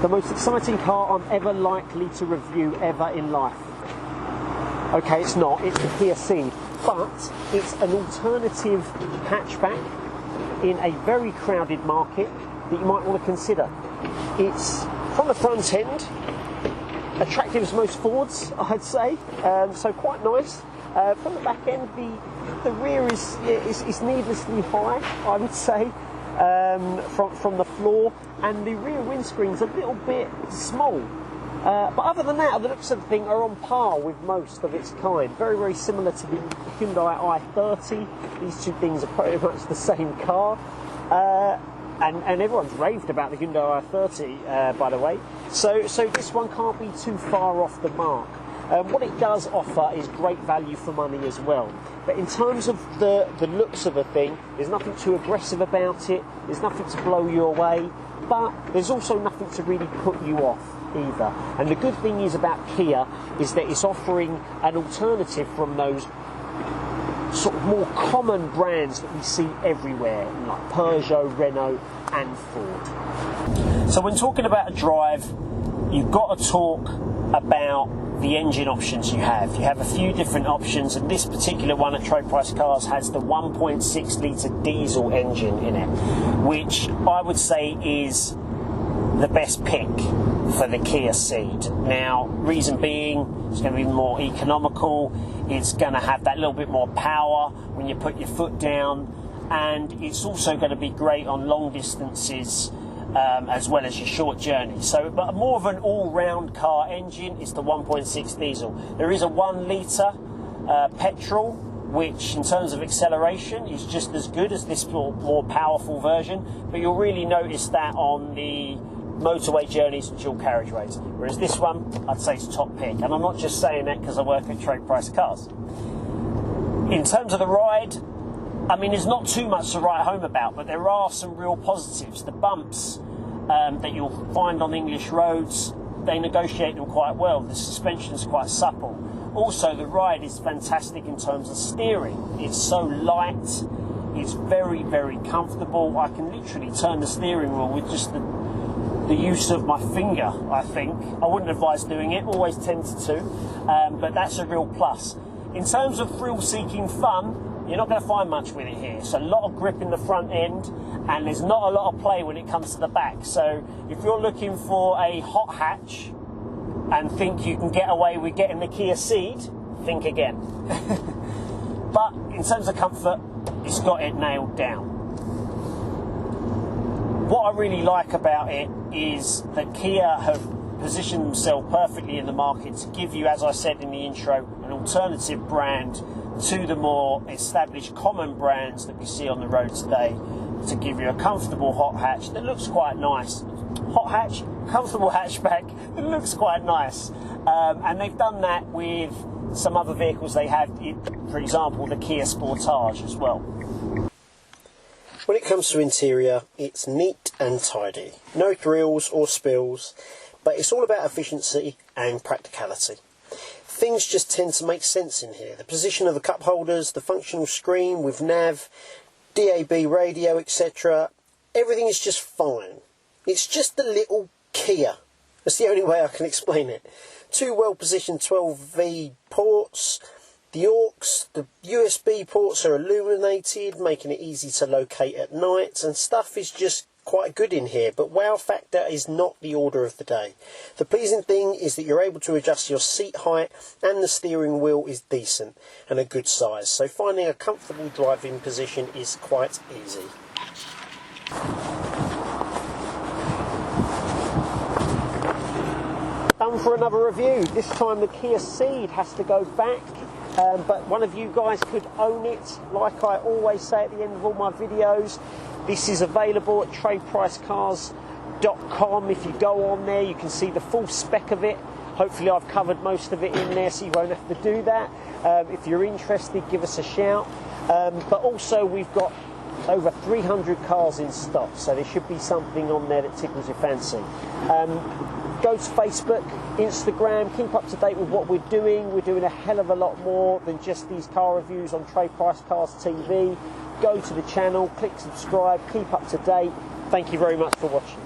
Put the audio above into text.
The most exciting car I'm ever likely to review ever in life. Okay, it's not, it's the Kia Cee'd, but it's an alternative hatchback in a very crowded market that you might want to consider. It's, from the front end, attractive as most Fords, I'd say, so quite nice. From the back end, the rear is needlessly high, I would say, from the floor, and the rear windscreen's a little bit small. But other than that, the looks of the thing are on par with most of its kind. Very, very similar to the Hyundai i30. These two things are pretty much the same car. And everyone's raved about the Hyundai i30, by the way. So this one can't be too far off the mark. What it does offer is great value for money as well. But in terms of the looks of a thing, there's nothing too aggressive about it, there's nothing to blow you away, but there's also nothing to really put you off either. And the good thing is about Kia is that it's offering an alternative from those sort of more common brands that we see everywhere, like Peugeot, Renault and Ford. So when talking about a drive, you've got to talk about the engine options you have. You have a few different options, and this particular one at Trade Price Cars has the 1.6 litre diesel engine in it, which I would say is the best pick for the Kia Cee'd. Now, reason being, it's going to be more economical, it's going to have that little bit more power when you put your foot down, and it's also going to be great on long distances as well as your short journey. So, but more of an all-round car engine is the 1.6 diesel. There is a 1 litre petrol, which in terms of acceleration is just as good as this more powerful version, but you'll really notice that on the motorway journeys and dual carriageways, whereas this one I'd say is top pick. And I'm not just saying that because I work at Trade Price Cars. In terms of the ride, I mean, there's not too much to write home about, but there are some real positives. The bumps that you'll find on English roads, they negotiate them quite well. The suspension's quite supple. Also, the ride is fantastic in terms of steering. It's so light, it's very, very comfortable. I can literally turn the steering wheel with just the use of my finger, I think. I wouldn't advise doing it, always tempted to, but that's a real plus. In terms of thrill-seeking fun, you're not going to find much with it here. So a lot of grip in the front end, and there's not a lot of play when it comes to the back. So if you're looking for a hot hatch and think you can get away with getting the Kia Cee'd, think again. But in terms of comfort, it's got it nailed down. What I really like about it is that Kia have positioned themselves perfectly in the market to give you, as I said in the intro, an alternative brand to the more established common brands that we see on the road today, to give you a comfortable hot hatch that looks quite nice. Hot hatch, comfortable hatchback that looks quite nice. And they've done that with some other vehicles they have, for example, the Kia Sportage as well. When it comes to interior, it's neat and tidy. No thrills or spills, but it's all about efficiency and practicality. Things just tend to make sense in here. The position of the cup holders, the functional screen with nav, DAB radio, etc. Everything is just fine. It's just a little Kia. That's the only way I can explain it. Two well-positioned 12V ports. The aux, the USB ports are illuminated, making it easy to locate at night, and stuff is just quite good in here, but wow factor is not the order of the day. The pleasing thing is that you're able to adjust your seat height, and the steering wheel is decent and a good size, so finding a comfortable driving position is quite easy. Done for another review. This time the Kia Cee'd has to go back, but one of you guys could own it. Like I always say at the end of all my videos, this is available at tradepricecars.com. If you go on there, you can see the full spec of it. Hopefully I've covered most of it in there, so you won't have to do that. If you're interested, give us a shout. But also we've got over 300 cars in stock, so there should be something on there that tickles your fancy. Go to Facebook, Instagram, keep up to date with what we're doing. We're doing a hell of a lot more than just these car reviews on Trade Price Cars TV. Go to the channel, click subscribe, keep up to date. Thank you very much for watching.